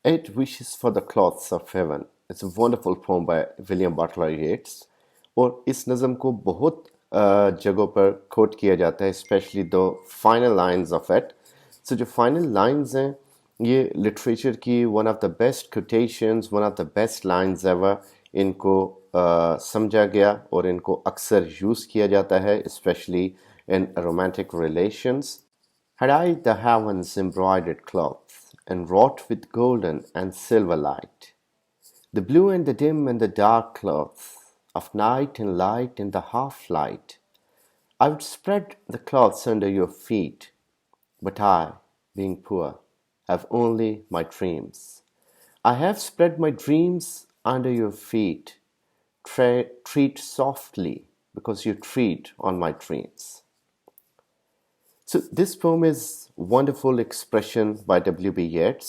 Eight Wishes for the Cloths of Heaven. It's a wonderful poem by William Butler Yeats. اور اس نظم کو بہت جگہوں پر کوٹ کیا جاتا ہے, اسپیشلی دو final lines of it. So جو فائنل لائنز ہیں یہ لٹریچر کی one of the best quotations, one of the best lines ever. ان کو سمجھا گیا اور ان کو اکثر یوز کیا جاتا ہے, especially in romantic relations. Had I the heavens embroidered cloth, and wrought with golden and silver light, the blue and the dim and the dark cloth of night and light and the half-light, I would spread the cloths under your feet, but I, being poor, have only my dreams. I have spread my dreams under your feet. Treat softly, because you treat on my dreams. So this poem is wonderful expression by W.B. Yeats.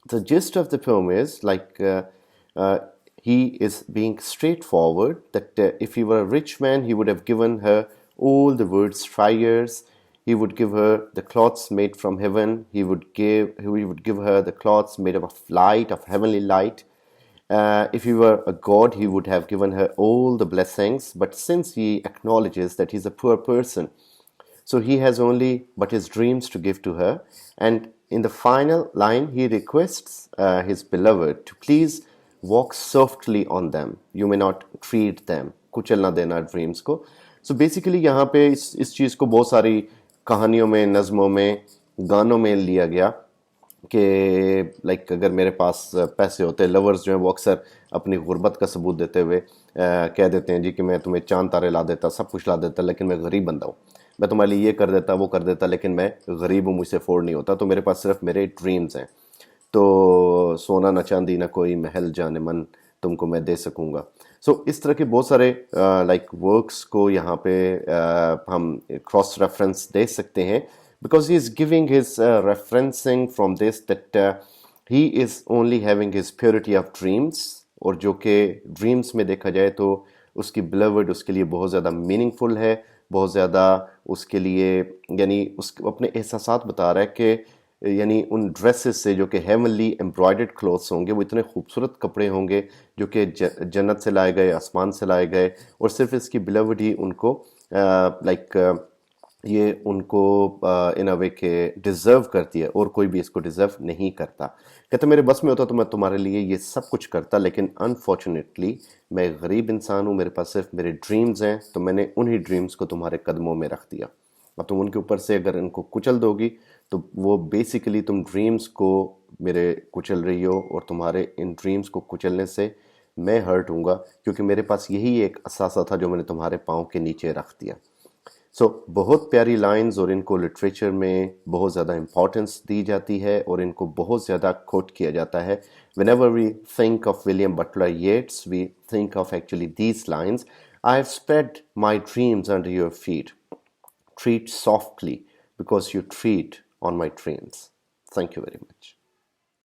The gist of the poem is he is being straightforward that if he were a rich man, he would have given her all the world's treasures. He would give her the cloths made from heaven. He would give her the cloths made of light, of heavenly light. If he were a god, he would have given her all the blessings. But since he acknowledges that he's a poor person, so he has only but his dreams to give to her. And in the final line, he requests his beloved to please walk softly on them. You may not treat them. کچل نہ دینا dreams کو. So basically یہاں پہ اس چیز کو بہت ساری کہانیوں میں, نظموں میں, گانوں میں لیا گیا کہ لائک اگر میرے پاس پیسے ہوتے, لورز جو ہیں وہ اکثر اپنی غربت کا ثبوت دیتے ہوئے کہہ دیتے ہیں جی کہ میں تمہیں چاند تارے لا دیتا, سب کچھ لا دیتا, لیکن میں غریب بندہ ہوں. میں تمہارے لیے یہ کر دیتا, وہ کر دیتا, لیکن میں غریب ہوں, مجھ سے افورڈ نہیں ہوتا, تو میرے پاس صرف میرے ڈریمز ہیں. تو سونا نہ چاندی نہ کوئی محل جان من تم کو میں دے سکوں گا. سو اس طرح کے بہت سارے لائک ورکس کو یہاں پہ ہم کراس ریفرنس دے سکتے ہیں, because he is giving his referencing from this that he is only having his purity of dreams, اور جو کہ ڈریمس میں دیکھا جائے تو اس کی بلوڈ اس کے لیے بہت زیادہ میننگ فل ہے, بہت زیادہ اس کے لیے, یعنی اس اپنے احساسات بتا رہا ہے کہ یعنی ان ڈریسز سے جو کہ ہیونلی ایمبرائڈرڈ کلوتھس ہوں گے, وہ اتنے خوبصورت کپڑے ہوں گے جو کہ جنت سے لائے گئے, آسمان سے لائے گئے, اور صرف اس کی بلوڈ ہی ان کو لائک یہ ان کو ان اے وے کہ ڈیزرو کرتی ہے, اور کوئی بھی اس کو ڈیزرو نہیں کرتا. کہتے میرے بس میں ہوتا تو میں تمہارے لیے یہ سب کچھ کرتا, لیکن انفارچونیٹلی میں غریب انسان ہوں, میرے پاس صرف میرے ڈریمز ہیں, تو میں نے انہی ڈریمز کو تمہارے قدموں میں رکھ دیا. اب تم ان کے اوپر سے اگر ان کو کچل دو گی تو وہ بیسیکلی تم ڈریمز کو میرے کچل رہی ہو, اور تمہارے ان ڈریمز کو کچلنے سے میں ہرٹ ہوں گا, کیونکہ میرے پاس یہی ایک اثاثہ تھا جو میں نے تمہارے پاؤں کے نیچے رکھ دیا. سو بہت پیاری لائنز, اور ان کو لٹریچر میں بہت زیادہ امپورٹنس دی جاتی ہے, اور ان کو بہت زیادہ کوٹ کیا جاتا ہے. Whenever we think of William Butler Yeats, we think of actually these lines. I have spread my dreams under your feet. Treat softly, because you treat on my dreams. Thank you very much.